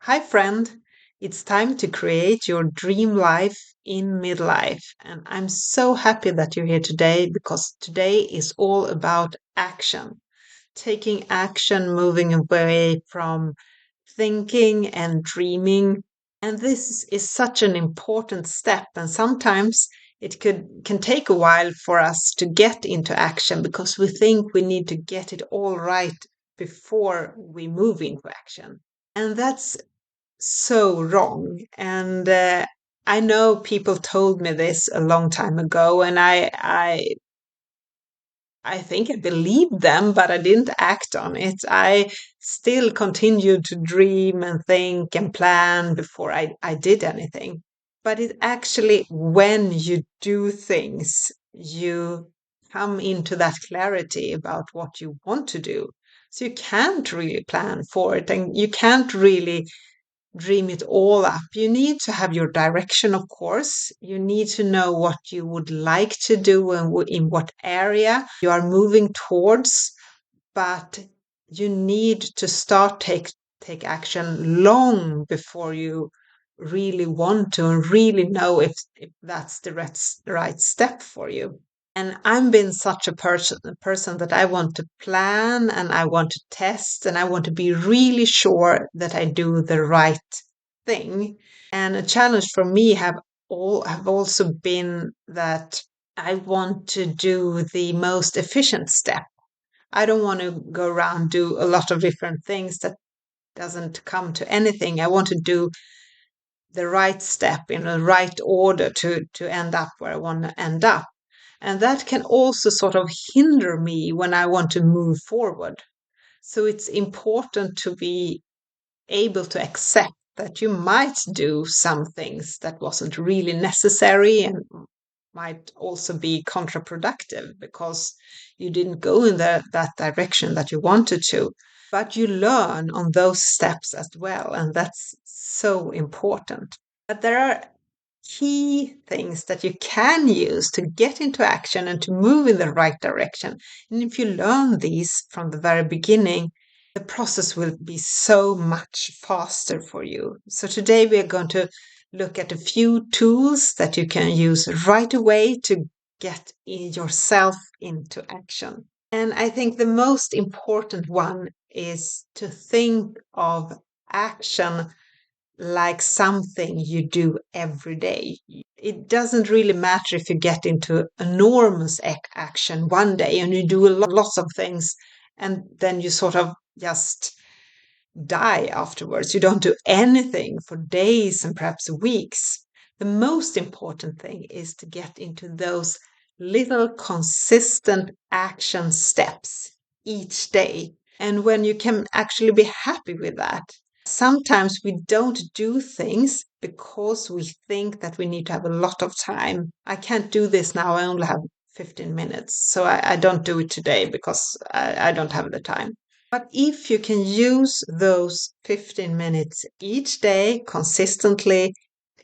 Hi, friend. It's time to create your dream life in midlife. And I'm so happy that you're here today because today is all about action. Taking action, moving away from thinking and dreaming. And this is such an important step. And sometimes it can take a while for us to get into action because we think we need to get it all right before we move into action. And that's so wrong. And I know people told me this a long time ago, and I think I believed them, but I didn't act on it. I still continued to dream and think and plan before I did anything. But it actually, when you do things, you come into that clarity about what you want to do. So you can't really plan for it, and you can't really dream it all up. You need to have your direction, of course. You need to know what you would like to do and in what area you are moving towards. But you need to take action long before you really want to and really know if that's the right step for you. And I'm been such a person that I want to plan and I want to test and I want to be really sure that I do the right thing. And a challenge for me have also been that I want to do the most efficient step. I don't want to go around do a lot of different things that doesn't come to anything. I want to do the right step in the right order to end up where I want to end up. And that can also sort of hinder me when I want to move forward. So it's important to be able to accept that you might do some things that wasn't really necessary and might also be counterproductive because you didn't go in that direction that you wanted to. But you learn on those steps as well. And that's so important. But there are key things that you can use to get into action and to move in the right direction. And if you learn these from the very beginning, the process will be so much faster for you. So today we are going to look at a few tools that you can use right away to get yourself into action. And I think the most important one is to think of action like something you do every day. It doesn't really matter if you get into enormous action one day and you do lots of things and then you sort of just die afterwards. You don't do anything for days and perhaps weeks. The most important thing is to get into those little consistent action steps each day. And when you can actually be happy with that, sometimes we don't do things because we think that we need to have a lot of time. I can't do this now. I only have 15 minutes. So I don't do it today because I don't have the time. But if you can use those 15 minutes each day consistently,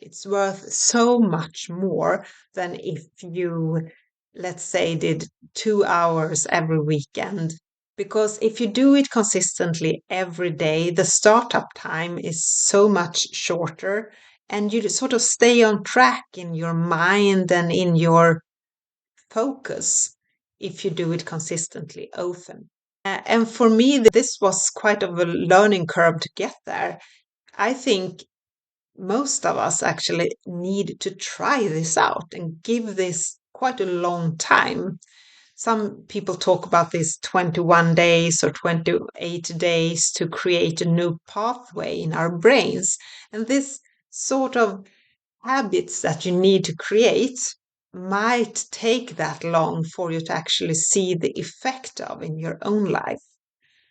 it's worth so much more than if you, let's say, did 2 hours every weekend. Because if you do it consistently every day, the startup time is so much shorter and you sort of stay on track in your mind and in your focus if you do it consistently often. And for me, this was quite of a learning curve to get there. I think most of us actually need to try this out and give this quite a long time. Some people talk about this 21 days or 28 days to create a new pathway in our brains. And this sort of habits that you need to create might take that long for you to actually see the effect of in your own life.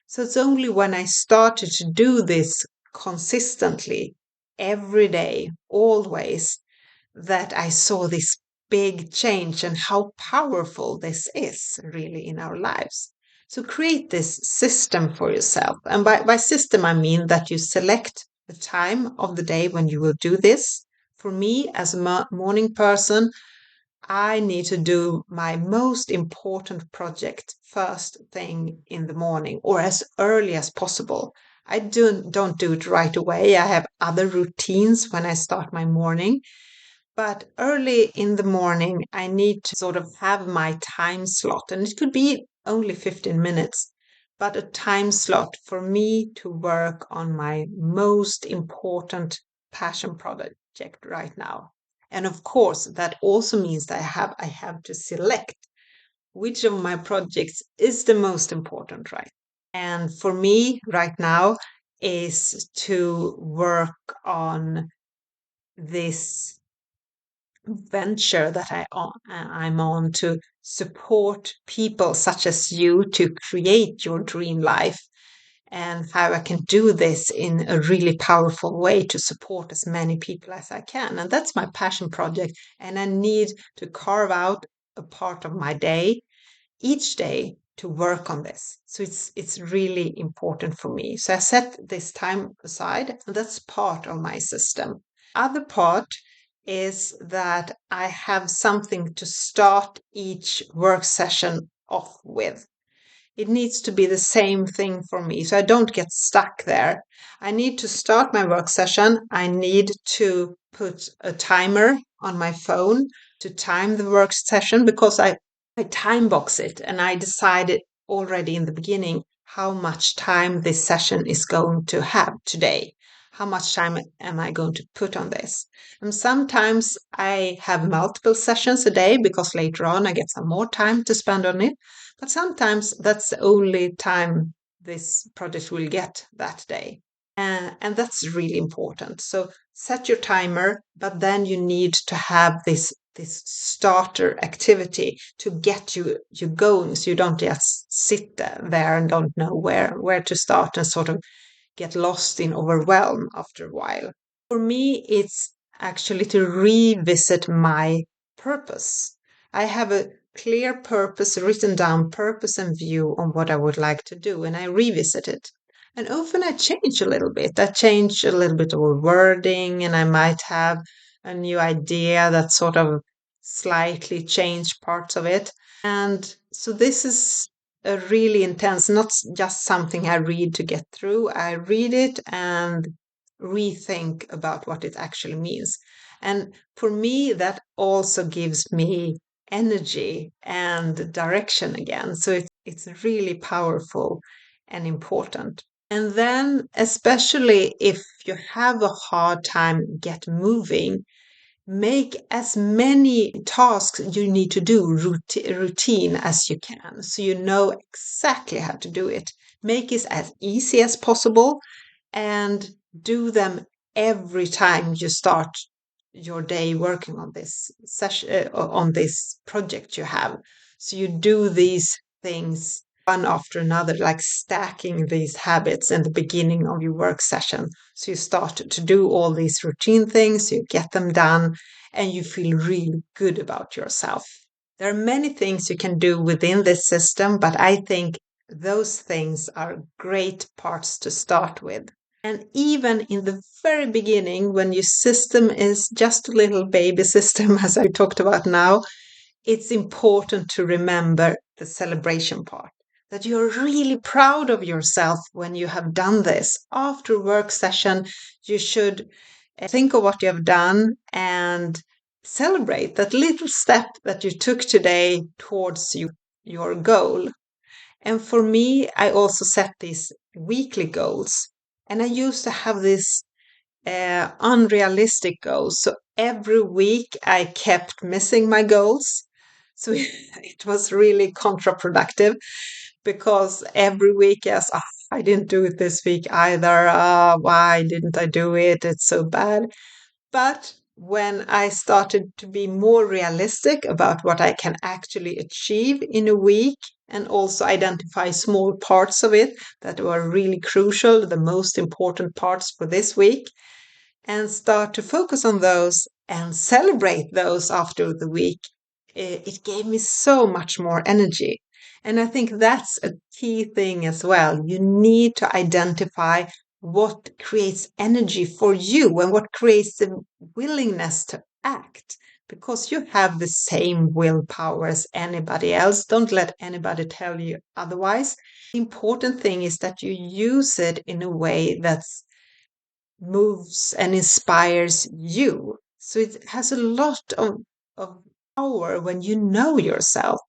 So it's only when I started to do this consistently every day, always, that I saw this big change and how powerful this is really in our lives. So create this system for yourself. And by system, I mean that you select the time of the day when you will do this. For me, as a morning person, I need to do my most important project first thing in the morning or as early as possible. I don't do it right away. I have other routines when I start my morning, but early in the morning, I need to sort of have my time slot, and it could be only 15 minutes, but a time slot for me to work on my most important passion project right now. And of course, that also means that I have to select which of my projects is the most important, right? And for me right now is to work on this venture that I'm on to support people such as you to create your dream life, and how I can do this in a really powerful way to support as many people as I can. And that's my passion project. And I need to carve out a part of my day each day to work on this. So it's really important for me. So I set this time aside, and that's part of my system. Other part is that I have something to start each work session off with. It needs to be the same thing for me so I don't get stuck there. I need to start my work session. I need to put a timer on my phone to time the work session because I time box it and I decided already in the beginning how much time this session is going to have today. How much time am I going to put on this? And sometimes I have multiple sessions a day because later on I get some more time to spend on it. But sometimes that's the only time this project will get that day. And that's really important. So set your timer, but then you need to have this starter activity to get you going so you don't just sit there and don't know where to start and sort of get lost in overwhelm after a while. For me, it's actually to revisit my purpose. I have a clear purpose, written down purpose and view on what I would like to do, and I revisit it. And often I change a little bit. I change a little bit of wording, and I might have a new idea that sort of slightly change parts of it. And so this is a really intense, not just something I read to get through. I read it and rethink about what it actually means. And for me, that also gives me energy and direction again. So it's really powerful and important. And then, especially if you have a hard time get moving, make as many tasks you need to do routine as you can so you know exactly how to do it. Make it as easy as possible and do them every time you start your day working on this session on this project you have. So you do these things one after another, like stacking these habits in the beginning of your work session. So you start to do all these routine things, you get them done, and you feel really good about yourself. There are many things you can do within this system, but I think those things are great parts to start with. And even in the very beginning, when your system is just a little baby system, as I talked about now, it's important to remember the celebration part. That you're really proud of yourself when you have done this. After a work session, you should think of what you have done and celebrate that little step that you took today towards your goal. And for me, I also set these weekly goals. And I used to have this unrealistic goals. So every week I kept missing my goals. So it was really counterproductive because every week, yes, I didn't do it this week either. Why didn't I do it? It's so bad. But when I started to be more realistic about what I can actually achieve in a week and also identify small parts of it that were really crucial, the most important parts for this week, and start to focus on those and celebrate those after the week, it gave me so much more energy. And I think that's a key thing as well. You need to identify what creates energy for you and what creates the willingness to act. because you have the same willpower as anybody else. Don't let anybody tell you otherwise. The important thing is that you use it in a way that moves and inspires you. So it has a lot of power when you know yourself.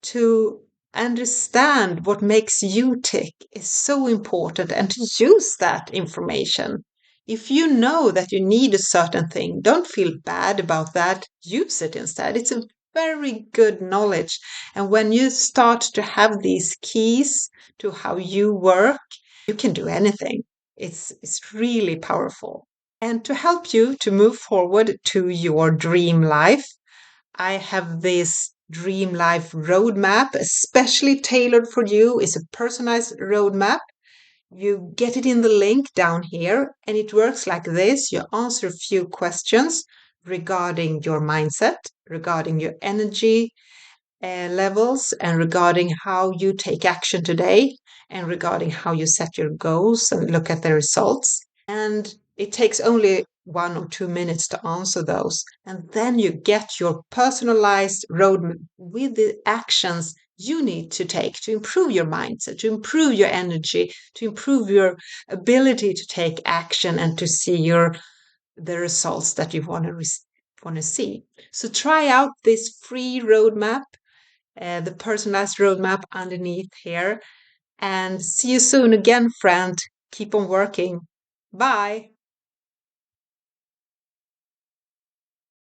To understand what makes you tick is so important, and to use that information. If you know that you need a certain thing, don't feel bad about that. Use it instead. It's a very good knowledge. And when you start to have these keys to how you work, you can do anything. It's really powerful. And to help you to move forward to your dream life, I have this dream life roadmap, especially tailored for you. It's a personalized roadmap. You get it in the link down here, and it works like this. You answer a few questions regarding your mindset, regarding your energy levels, and regarding how you take action today, and regarding how you set your goals and look at the results. And it takes only 1 or 2 minutes to answer those. And then you get your personalized roadmap with the actions you need to take to improve your mindset, to improve your energy, to improve your ability to take action and to see the results that you want to see. So try out this free roadmap, the personalized roadmap underneath here, and see you soon again, friend. Keep on working. Bye.